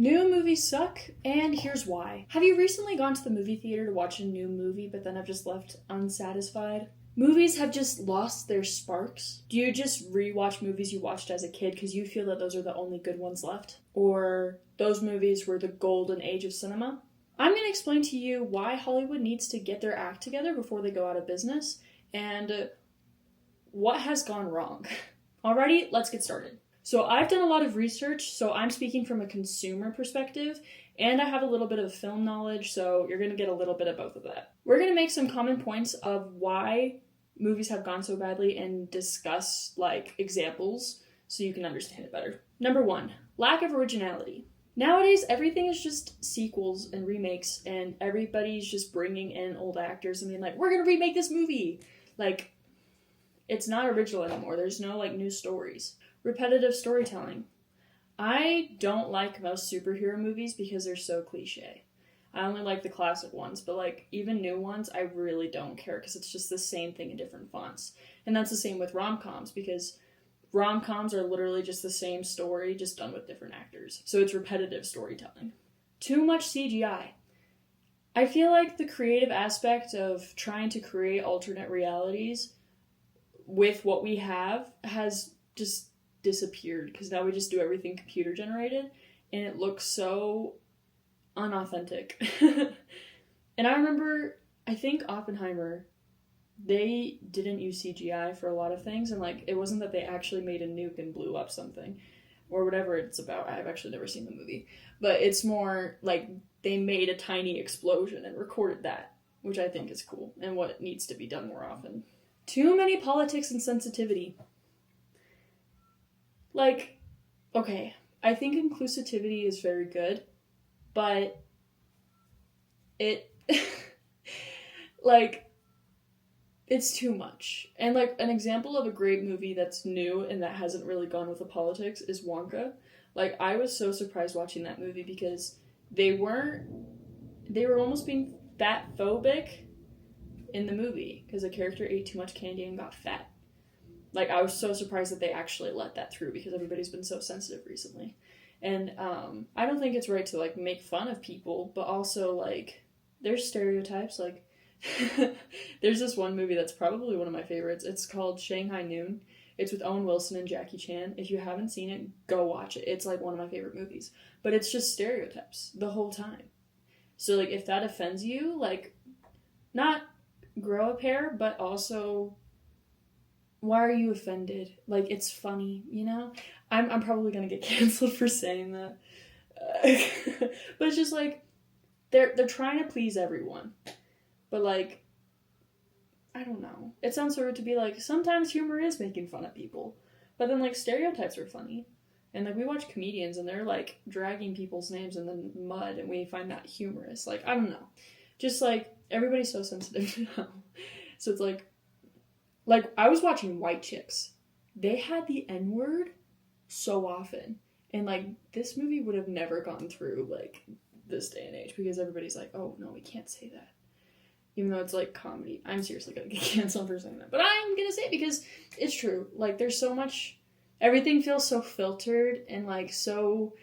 New movies suck, and here's why. Have you recently gone to the movie theater to watch a new movie but then have just left unsatisfied? Movies have just lost their sparks. Do you just rewatch movies you watched as a kid because you feel that those are the only good ones left? Or those movies were the golden age of cinema? I'm going to explain to you why Hollywood needs to get their act together before they go out of business, and what has gone wrong. Alrighty, let's get started. So I've done a lot of research, so I'm speaking from a consumer perspective, and I have a little bit of film knowledge, so you're going to get a little bit of both of that. We're going to make some common points of why movies have gone so badly and discuss, examples so you can understand it better. Number 1, lack of originality. Nowadays, everything is just sequels and remakes, and everybody's just bringing in old actors and being like, we're going to remake this movie! It's not original anymore. There's no, new stories. Repetitive storytelling. I don't like most superhero movies because they're so cliche. I only like the classic ones, but even new ones, I really don't care because it's just the same thing in different fonts. And that's the same with rom-coms because rom-coms are literally just the same story, just done with different actors. So it's repetitive storytelling. Too much CGI. I feel like the creative aspect of trying to create alternate realities with what we have has just disappeared because now we just do everything computer generated and it looks so unauthentic. And I remember, I think Oppenheimer, they didn't use CGI for a lot of things, and it wasn't that they actually made a nuke and blew up something or whatever it's about. I've actually never seen the movie, but it's more they made a tiny explosion and recorded that, which I think is cool and what needs to be done more often. Too many politics and sensitivity. Okay, I think inclusivity is very good, but it, it's too much. And, an example of a great movie that's new and that hasn't really gone with the politics is Wonka. I was so surprised watching that movie because they were almost being fat-phobic in the movie because the character ate too much candy and got fat. I was so surprised that they actually let that through because everybody's been so sensitive recently. And I don't think it's right to, make fun of people, but also, there's stereotypes. There's this one movie that's probably one of my favorites. It's called Shanghai Noon. It's with Owen Wilson and Jackie Chan. If you haven't seen it, go watch it. It's, one of my favorite movies. But it's just stereotypes the whole time. So, if that offends you, not grow a pair, but also, why are you offended? It's funny, you know? I'm probably gonna get canceled for saying that. But it's just, they're trying to please everyone. But, I don't know. It sounds sort of to be sometimes humor is making fun of people. But then, stereotypes are funny. And, we watch comedians and they're, dragging people's names in the mud and we find that humorous. I don't know. Just, everybody's so sensitive now. So it's I was watching White Chicks. They had the N-word so often. And, this movie would have never gone through, this day and age. Because everybody's oh, no, we can't say that. Even though it's, comedy. I'm seriously gonna get canceled for saying that. But I'm gonna say it because it's true. There's so much... Everything feels so filtered and, so,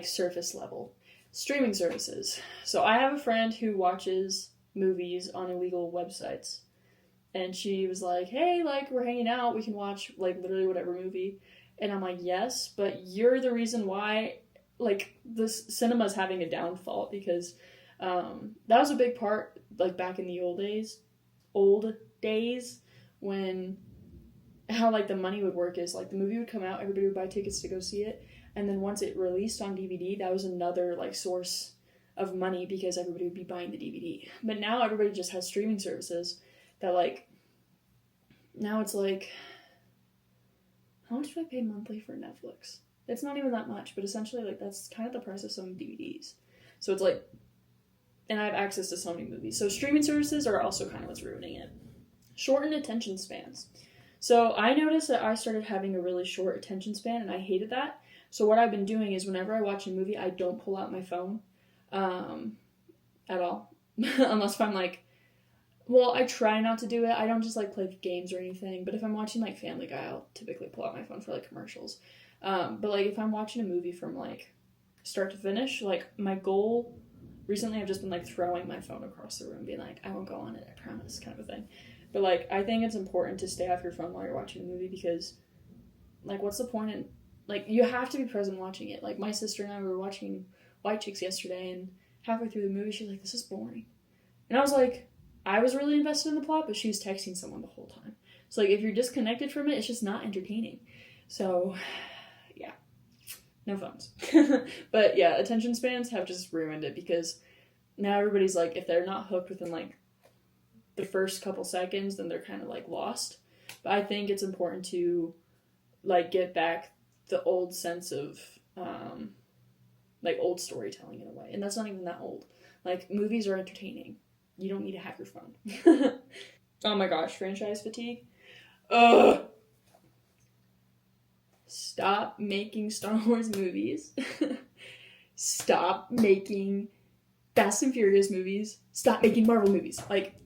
surface level. Streaming services. So I have a friend who watches movies on illegal websites. And she was hey, we're hanging out, we can watch, literally whatever movie. And I'm yes, but you're the reason why, the cinema's having a downfall, because that was a big part, back in the old days, when, how, the money would work is, the movie would come out, everybody would buy tickets to go see it, and then once it released on DVD, that was another, source of money, because everybody would be buying the DVD. But now everybody just has streaming services that, now it's how much do I pay monthly for Netflix? It's not even that much, but essentially, that's kind of the price of some DVDs. So it's and I have access to so many movies. So streaming services are also kind of what's ruining it. Shortened attention spans. So I noticed that I started having a really short attention span, and I hated that. So what I've been doing is whenever I watch a movie, I don't pull out my phone at all. Unless if I'm well, I try not to do it. I don't just play games or anything. But if I'm watching Family Guy, I'll typically pull out my phone for commercials. But if I'm watching a movie from start to finish. Like, my goal recently, I've just been like throwing my phone across the room, being like, I won't go on it, I promise, kind of a thing. But like, I think it's important to stay off your phone while you're watching a movie, because like, what's the point in, like, you have to be present watching it. Like, my sister and I were watching White Chicks yesterday, and halfway through the movie, she's like, this is boring. And I was like, I was really invested in the plot, but she was texting someone the whole time. So like, if you're disconnected from it, it's just not entertaining. So yeah, no phones. But yeah, attention spans have just ruined it, because now everybody's like, if they're not hooked within like the first couple seconds, then they're kind of like lost. But I think it's important to like get back the old sense of like old storytelling in a way. And that's not even that old. Like, movies are entertaining. You don't need to have your phone. Oh my gosh, franchise fatigue. Ugh. Stop making Star Wars movies. Stop making Fast and Furious movies. Stop making Marvel movies. Like,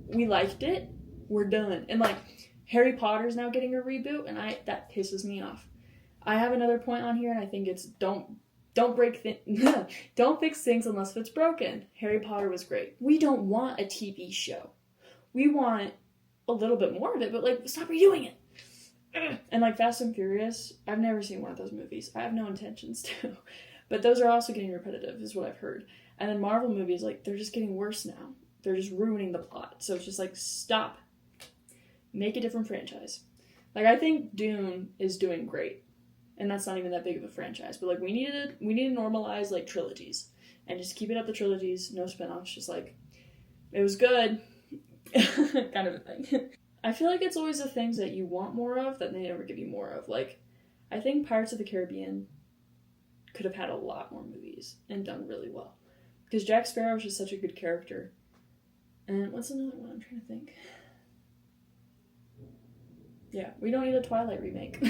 we liked it. We're done. And like, Harry Potter's now getting a reboot, and that pisses me off. I have another point on here, and I think it's don't fix things unless it's broken. Harry Potter was great. We don't want a TV show. We want a little bit more of it, but like, stop redoing it. And like Fast and Furious, I've never seen one of those movies. I have no intentions to. But those are also getting repetitive, is what I've heard. And then Marvel movies, like, they're just getting worse now. They're just ruining the plot. So it's just like, stop. Make a different franchise. Like, I think Dune is doing great. And that's not even that big of a franchise. But like, we need to normalize like trilogies. And just keep it at the trilogies, no spin-offs. Just like, it was good. Kind of a thing. I feel like it's always the things that you want more of that they never give you more of. Like, I think Pirates of the Caribbean could have had a lot more movies and done really well. Because Jack Sparrow is just such a good character. And what's another one I'm trying to think? Yeah, we don't need a Twilight remake.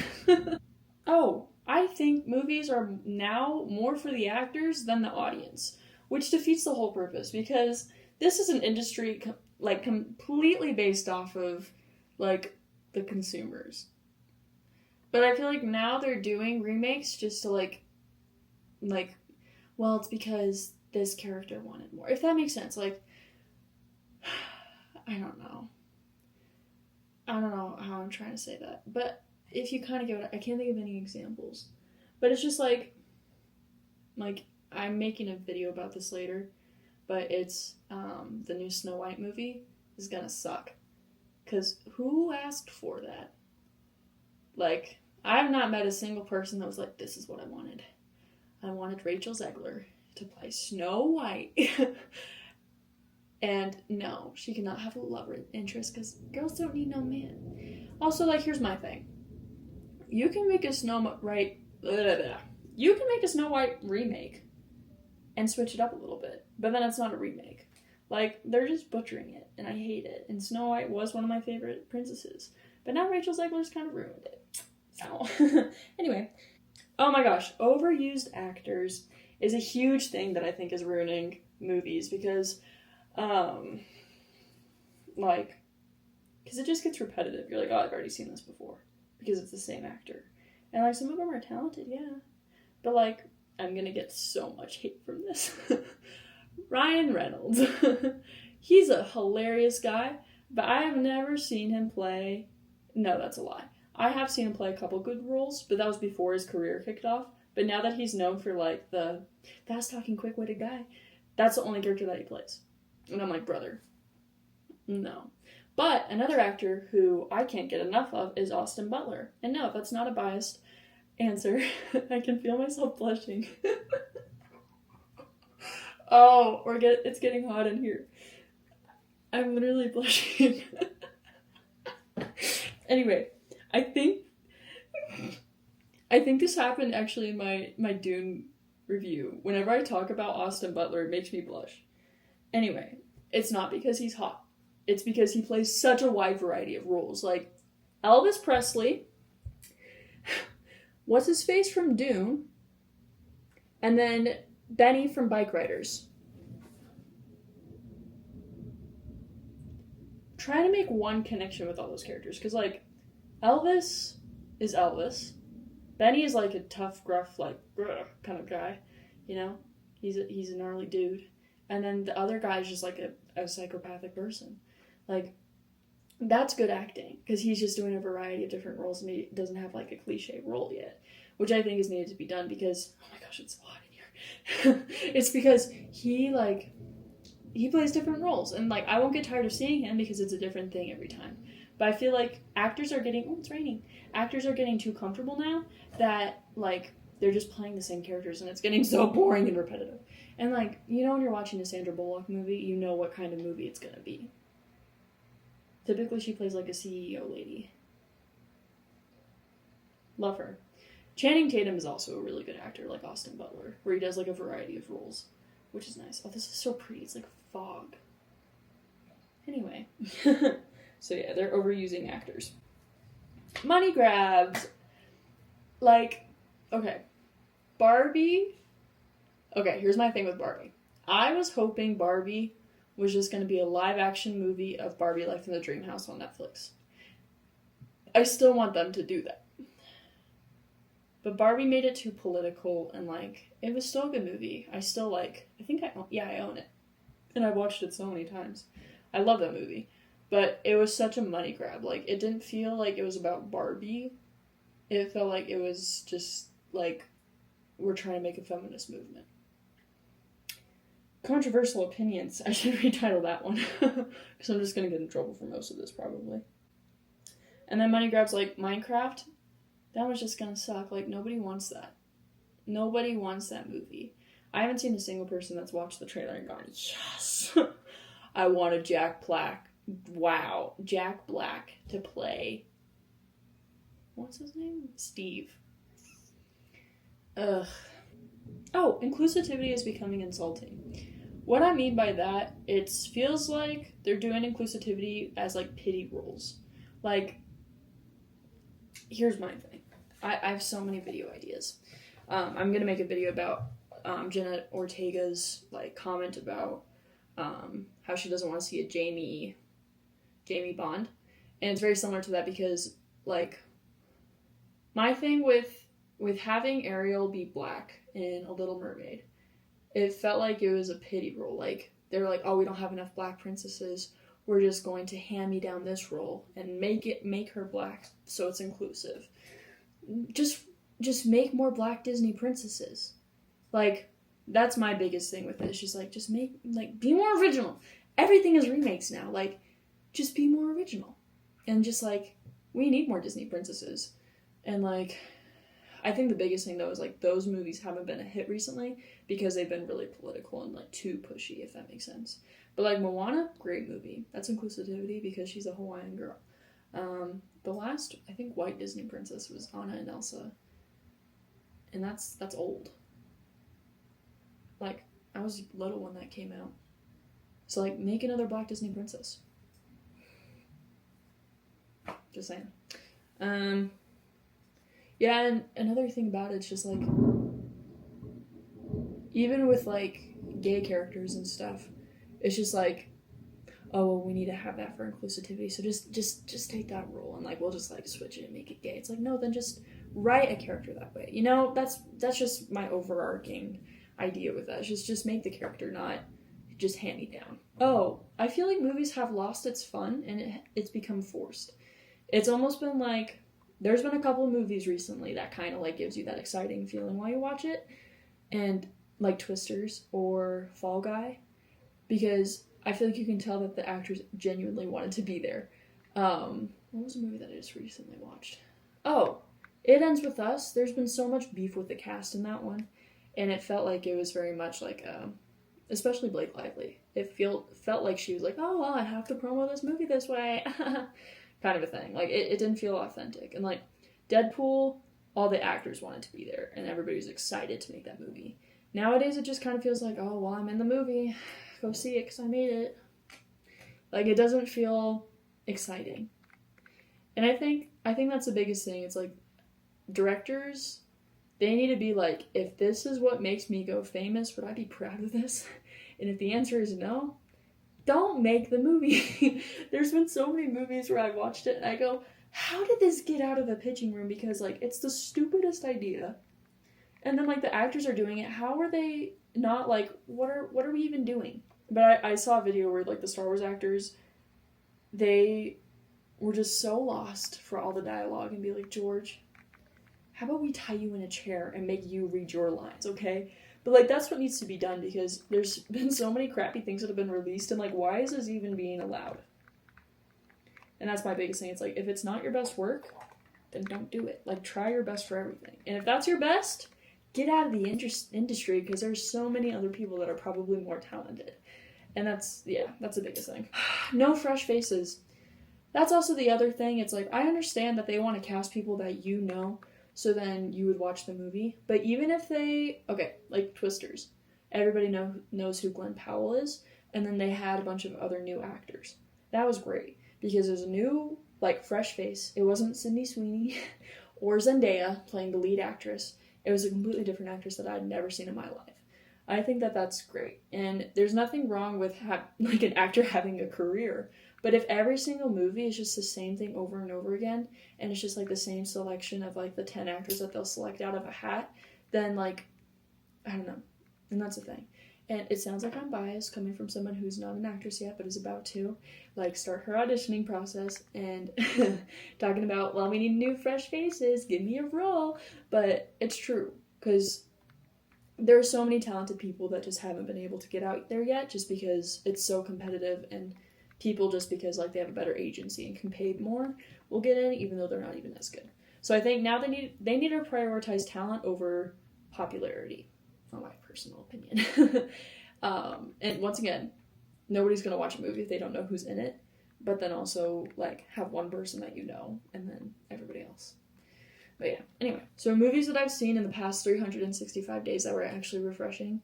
Oh, I think movies are now more for the actors than the audience, which defeats the whole purpose, because this is an industry like completely based off of like the consumers. But I feel like now they're doing remakes just to like, well, it's because this character wanted more. If that makes sense. Like, I don't know how I'm trying to say that. But if you kind of get it, I can't think of any examples. But it's just like, I'm making a video about this later, but it's the new Snow White movie is gonna suck. Because who asked for that? Like, I have not met a single person that was like, this is what I wanted. I wanted Rachel Zegler to play Snow White. And no, she cannot have a love interest, because girls don't need no man. Also, like, here's my thing. You can make a Snow White remake and switch it up a little bit, but then it's not a remake. Like, they're just butchering it, and I hate it. And Snow White was one of my favorite princesses, but now Rachel Zegler's kind of ruined it. So, anyway. Oh my gosh, overused actors is a huge thing that I think is ruining movies, because, because it just gets repetitive. You're like, oh, I've already seen this before, because it's the same actor. And, like, some of them are talented, yeah. But, like, I'm gonna get so much hate from this. Ryan Reynolds. He's a hilarious guy, but I have never seen him play... No, that's a lie. I have seen him play a couple good roles, but that was before his career kicked off. But now that he's known for, like, the fast-talking, quick-witted guy, that's the only character that he plays. And I'm like, brother, no. But another actor who I can't get enough of is Austin Butler. And no, that's not a biased answer. I can feel myself blushing. Oh, it's getting hot in here. I'm literally blushing. Anyway, I think this happened actually in my Dune review. Whenever I talk about Austin Butler, it makes me blush. Anyway, it's not because he's hot. It's because he plays such a wide variety of roles. Like, Elvis Presley, what's his face from Dune, and then Benny from Bike Riders. Try to make one connection with all those characters, because, like, Elvis is Elvis. Benny is like a tough, gruff, like kind of guy, you know. He's a gnarly dude, and then the other guy is just like a psychopathic person, like. That's good acting, because he's just doing a variety of different roles, and he doesn't have like a cliche role yet, which I think is needed to be done, because oh my gosh, it's so hot in here. It's because he plays different roles, and like I won't get tired of seeing him because it's a different thing every time. But I feel like actors are getting it's raining. Actors are getting too comfortable now that like they're just playing the same characters, and it's getting so boring and repetitive. And like, you know, when you're watching a Sandra Bullock movie, you know what kind of movie it's gonna be. Typically, she plays like a CEO lady. Love her. Channing Tatum is also a really good actor, like Austin Butler, where he does like a variety of roles, which is nice. Oh, this is so pretty. It's like fog. Anyway. So yeah, they're overusing actors. Money grabs. Like, okay. Barbie. Okay, here's my thing with Barbie. I was hoping Barbie was just going to be a live-action movie of Barbie Life in the Dream House on Netflix. I still want them to do that. But Barbie made it too political, and, like, it was still a good movie. I still, like, I own it. And I've watched it so many times. I love that movie. But it was such a money grab. Like, it didn't feel like it was about Barbie. It felt like it was just, like, we're trying to make a feminist movement. Controversial opinions. I should retitle that one. Because I'm just going to get in trouble for most of this, probably. And then money grabs like Minecraft. That was just going to suck. Like, nobody wants that. Nobody wants that movie. I haven't seen a single person that's watched the trailer and gone, yes! I wanted Jack Black. Wow. Jack Black to play. What's his name? Steve. Ugh. Oh, inclusivity is becoming insulting. What I mean by that, it feels like they're doing inclusivity as, like, pity roles. Like, here's my thing. I have so many video ideas. I'm going to make a video about Jenna Ortega's, like, comment about how she doesn't want to see a Jamie Bond. And it's very similar to that because, like, my thing with having Ariel be black in A Little Mermaid, it felt like it was a pity role. Like, they're like, oh, we don't have enough black princesses. We're just going to hand me down this role and make her black so it's inclusive. Just make more black Disney princesses. Like, that's my biggest thing with it. It's just like, be more original. Everything is remakes now. Like, just be more original. And just like, we need more Disney princesses. And like, I think the biggest thing, though, is, like, those movies haven't been a hit recently because they've been really political and, like, too pushy, if that makes sense. But, like, Moana, great movie. That's inclusivity because she's a Hawaiian girl. The last, I think, white Disney princess was Anna and Elsa. And that's old. Like, I was little when that came out. So, like, make another black Disney princess. Just saying. Yeah, and another thing about it's just, like, even with, like, gay characters and stuff, it's just, like, oh, well, we need to have that for inclusivity, so just take that role, and, like, we'll just, like, switch it and make it gay. It's like, no, then just write a character that way. You know, that's just my overarching idea with that. It's just make the character not just hand me down. Oh, I feel like movies have lost its fun, and it's become forced. It's almost been, like, there's been a couple of movies recently that kind of, like, gives you that exciting feeling while you watch it. And, like, Twisters or Fall Guy. Because I feel like you can tell that the actors genuinely wanted to be there. What was a movie that I just recently watched? Oh, It Ends With Us. There's been so much beef with the cast in that one. And it felt like it was very much like, especially Blake Lively. It felt like she was like, oh, well, I have to promo this movie this way. Kind of a thing. Like, it didn't feel authentic. And, like, Deadpool, all the actors wanted to be there, and everybody was excited to make that movie. Nowadays, it just kind of feels like, oh, well, I'm in the movie. Go see it, because I made it. Like, it doesn't feel exciting. And I think that's the biggest thing. It's, like, directors, they need to be like, if this is what makes me go famous, would I be proud of this? And if the answer is no, don't make the movie. There's been so many movies where I watched it and I go, how did this get out of the pitching room? Because, like, it's the stupidest idea. And then, like, the actors are doing it. How are they not, like, what are we even doing? But I saw a video where, like, the Star Wars actors, they were just so lost for all the dialogue and be like, George, how about we tie you in a chair and make you read your lines, okay? But, like, that's what needs to be done because there's been so many crappy things that have been released and, like, why is this even being allowed? And that's my biggest thing. It's like, if it's not your best work, then don't do it. Like, try your best for everything. And if that's your best, get out of the industry because there's so many other people that are probably more talented. And that's the biggest thing. No fresh faces. That's also the other thing. It's like, I understand that they want to cast people that you know, so then you would watch the movie. But even if they, okay, like Twisters, everybody knows who Glenn Powell is, and then they had a bunch of other new actors. That was great, because there's a new, like, fresh face. It wasn't Sydney Sweeney or Zendaya playing the lead actress. It was a completely different actress that I'd never seen in my life. I think that that's great. And there's nothing wrong with, like, an actor having a career. But if every single movie is just the same thing over and over again, and it's just, like, the same selection of, like, the 10 actors that they'll select out of a hat, then, like, I don't know. And that's the thing. And it sounds like I'm biased coming from someone who's not an actress yet, but is about to, like, start her auditioning process and talking about, well, we need new fresh faces, give me a role. But it's true, because there are so many talented people that just haven't been able to get out there yet, just because it's so competitive, and people, just because, like, they have a better agency and can pay more, will get in, even though they're not even as good. So I think now they need to prioritize talent over popularity, in my personal opinion. And once again, nobody's gonna watch a movie if they don't know who's in it, but then also, like, have one person that you know, and then everybody else. But yeah, anyway, so movies that I've seen in the past 365 days that were actually refreshing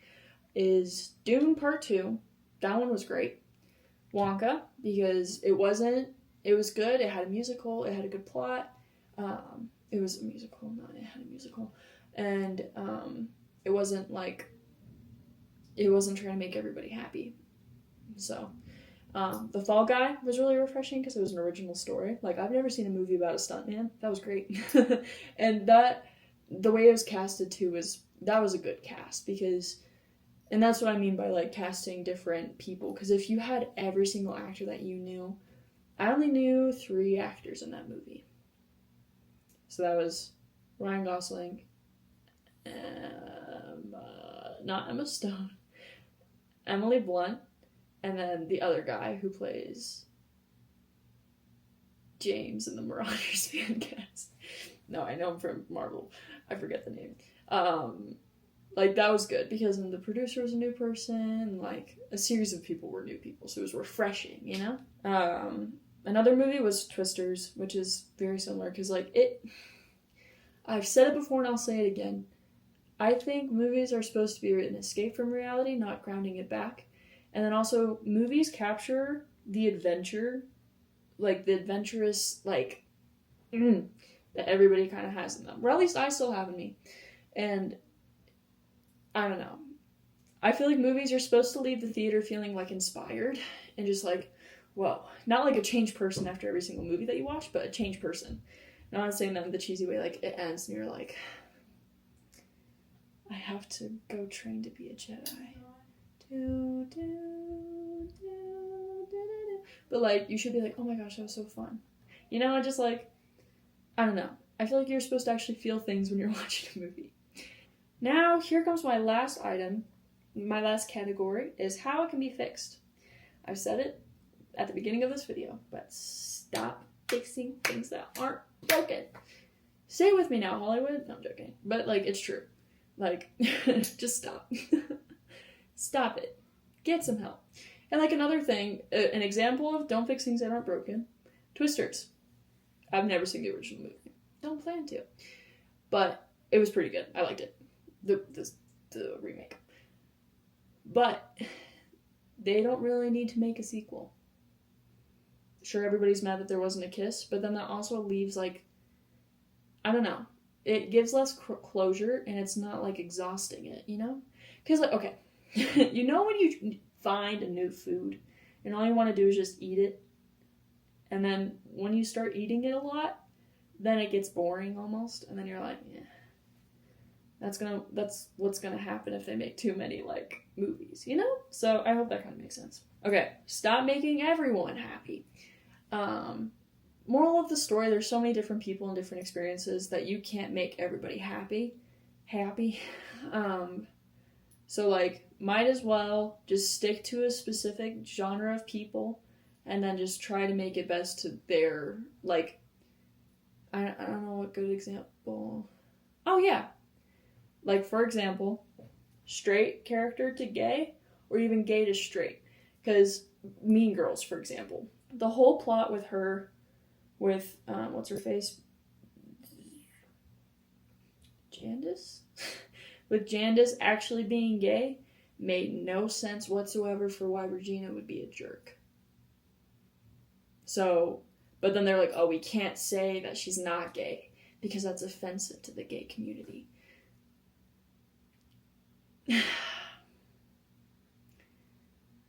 is Dune Part 2. That one was great. Wonka, because it was good, it had a musical, it had a good plot. It was a musical, it had a musical. And it wasn't trying to make everybody happy. So, The Fall Guy was really refreshing because it was an original story. Like, I've never seen a movie about a stuntman. That was great. And the way it was casted too that was a good cast, because, and that's what I mean by, like, casting different people. Because if you had every single actor that you knew, I only knew 3 actors in that movie. So that was Ryan Gosling, not Emma Stone, Emily Blunt, and then the other guy who plays James in the Marauders fan cast. No, I know him from Marvel. I forget the name. Like, that was good, because then the producer was a new person, and, like, a series of people were new people, so it was refreshing, you know? Another movie was Twisters, which is very similar, because, like, I've said it before and I'll say it again. I think movies are supposed to be an escape from reality, not grounding it back. And then also, movies capture the adventure, like, the adventurous, like, that everybody kind of has in them. Or at least I still have in me. And I don't know. I feel like movies are supposed to leave the theater feeling, like, inspired and just, like, whoa. Not like a changed person after every single movie that you watch, but a changed person. Not I'm saying that in the cheesy way, like, it ends and you're like, I have to go train to be a Jedi. But, like, you should be like, oh my gosh, that was so fun. You know, just, like, I don't know. I feel like you're supposed to actually feel things when you're watching a movie. Now, here comes my last item. My last category is how it can be fixed. I've said it at the beginning of this video, but stop fixing things that aren't broken. Say it with me now, Hollywood. No, I'm joking. But, like, it's true. Like, just stop. Stop it. Get some help. And, like, another thing, an example of don't fix things that aren't broken. Twisters. I've never seen the original movie. Don't plan to. But it was pretty good. I liked it. The remake. But they don't really need to make a sequel. Sure, everybody's mad that there wasn't a kiss, but then that also leaves, like, I don't know. It gives less closure, and it's not, like, exhausting it, you know? Because, like, okay, you know when you find a new food, and all you want to do is just eat it, and then when you start eating it a lot, then it gets boring almost, and then you're like, yeah, that's what's gonna happen if they make too many like movies, you know? So I hope that kind of makes sense. Okay, stop making everyone happy. Moral of the story: there's so many different people and different experiences that you can't make everybody happy. So like, might as well just stick to a specific genre of people, and then just try to make it best to their like. I don't know what good example. Oh yeah, like for example, straight character to gay, or even gay to straight. Because Mean Girls, for example, the whole plot with her, with what's her face, Jandis, with Jandis actually being gay, made no sense whatsoever for why Regina would be a jerk. So, but then they're like, oh, we can't say that she's not gay because that's offensive to the gay community.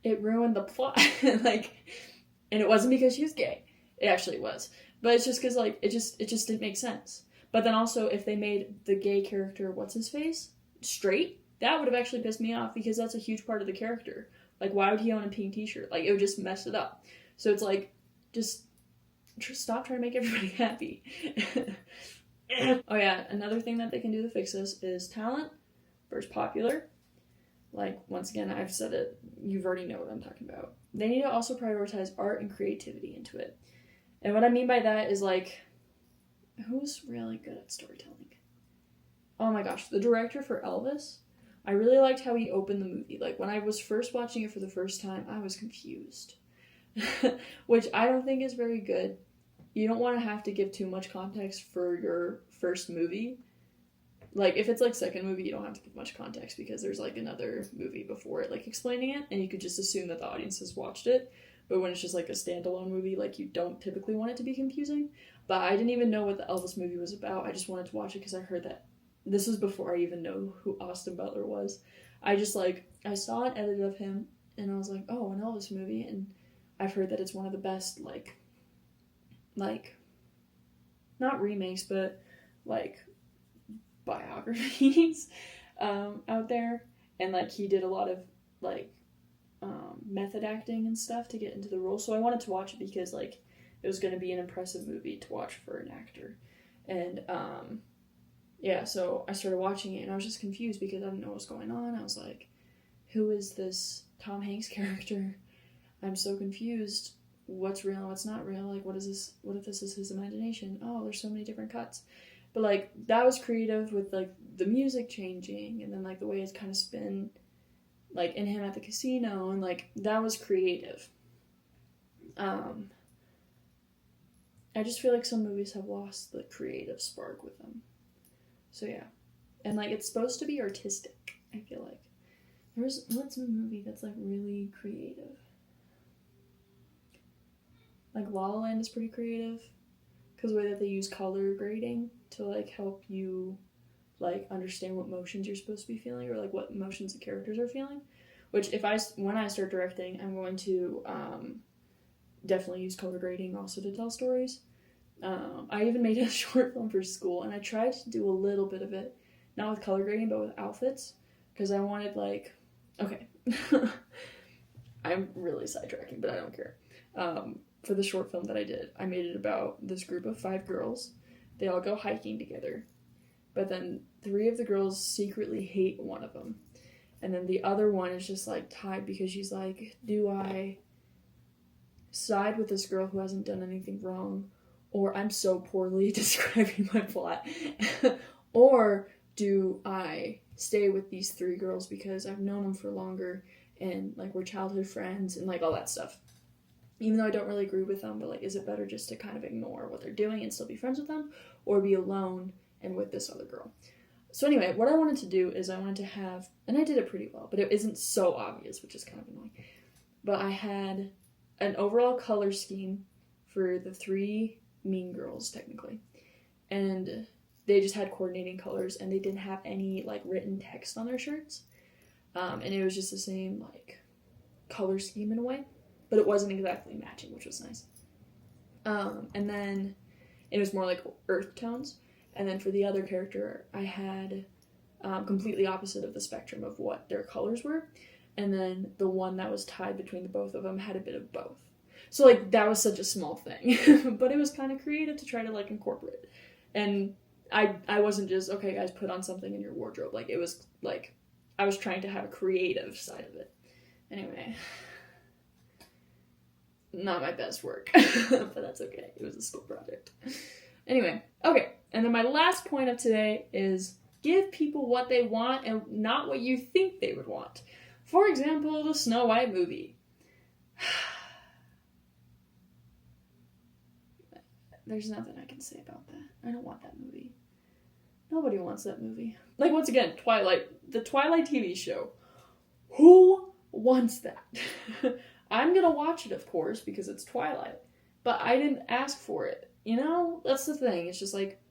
It ruined the plot. Like, and it wasn't because she was gay. It actually was. But it's just because, like, it just didn't make sense. But then also, if they made the gay character, what's his face, straight, that would have actually pissed me off because that's a huge part of the character. Like, why would he own a pink t-shirt? Like, it would just mess it up. So it's like, just stop trying to make everybody happy. Oh yeah, another thing that they can do to fix this is talent versus popular. Like, once again, I've said it, you've already know what I'm talking about. They need to also prioritize art and creativity into it. And what I mean by that is, like, who's really good at storytelling? Oh my gosh, the director for Elvis, I really liked how he opened the movie. Like, when I was first watching it for the first time, I was confused. Which I don't think is very good. You don't want to have to give too much context for your first movie. Like, if it's, like, second movie, you don't have to give much context because there's, like, another movie before it, like, explaining it, and you could just assume that the audience has watched it. But when it's just, like, a standalone movie, like, you don't typically want it to be confusing. But I didn't even know what the Elvis movie was about. I just wanted to watch it because I heard that. This was before I even know who Austin Butler was. I just, like, I saw an edit of him, and I was like, oh, an Elvis movie, and I've heard that it's one of the best, like, not remakes, but, like, biographies out there, and like he did a lot of like method acting and stuff to get into the role, so I wanted to watch it because like it was going to be an impressive movie to watch for an actor. And yeah, so I started watching it and I was just confused because I didn't know what was going on. I was like, who is this Tom Hanks character? I'm so confused. What's real, what's not real? Like, what is this? What if this is his imagination? Oh, there's so many different cuts. But, like, that was creative with, like, the music changing and then, like, the way it's kind of spin, like, in him at the casino. And, like, that was creative. I just feel like some movies have lost the creative spark with them. So, yeah. And, like, it's supposed to be artistic, I feel like. What's a movie that's, like, really creative? Like, La La Land is pretty creative. Because the way that they use color grading to, like, help you, like, understand what emotions you're supposed to be feeling, or, like, what emotions the characters are feeling. Which, when I start directing, I'm going to definitely use color grading also to tell stories. I even made a short film for school, and I tried to do a little bit of it, not with color grading, but with outfits, because I wanted, like, okay, I'm really sidetracking, but I don't care. For the short film that I did, I made it about this group of 5 girls. They all go hiking together, but then 3 of the girls secretly hate one of them, and then the other one is just like tied because she's like, do I side with this girl who hasn't done anything wrong, or I'm so poorly describing my plot, or do I stay with these 3 girls because I've known them for longer and like we're childhood friends and like all that stuff. Even though I don't really agree with them, but, like, is it better just to kind of ignore what they're doing and still be friends with them, or be alone and with this other girl? So anyway, what I wanted to do is I wanted to have, and I did it pretty well, but it isn't so obvious, which is kind of annoying. But I had an overall color scheme for the 3 Mean Girls, technically. And they just had coordinating colors, and they didn't have any, like, written text on their shirts. And it was just the same, like, color scheme in a way. But it wasn't exactly matching, which was nice. And then It was more like earth tones. And then for the other character, I had completely opposite of the spectrum of what their colors were. And then the one that was tied between the both of them had a bit of both. So, like, that was such a small thing. But it was kind of creative to try to, like, incorporate. And I wasn't just, okay, guys, put on something in your wardrobe. Like, it was, like, I was trying to have a creative side of it. Anyway. Not my best work. But that's okay. It was a school project. Anyway. Okay. And then my last point of today is give people what they want and not what you think they would want. For example, the Snow White movie. There's nothing I can say about that. I don't want that movie. Nobody wants that movie. Like, once again, Twilight. The Twilight TV show. Who wants that? I'm gonna watch it, of course, because it's Twilight. But I didn't ask for it. You know? That's the thing. It's just like,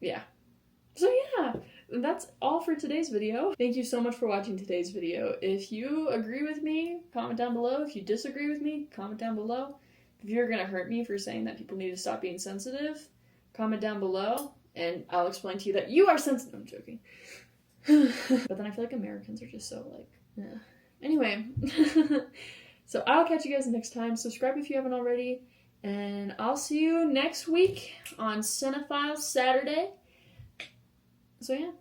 yeah. So yeah, that's all for today's video. Thank you so much for watching today's video. If you agree with me, comment down below. If you disagree with me, comment down below. If you're gonna hurt me for saying that people need to stop being sensitive, comment down below, and I'll explain to you that you are sensitive. I'm joking. But then I feel like Americans are just so, like, yeah. Anyway. So I'll catch you guys next time. Subscribe if you haven't already. And I'll see you next week on Cinephile Saturday. So yeah,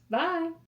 bye!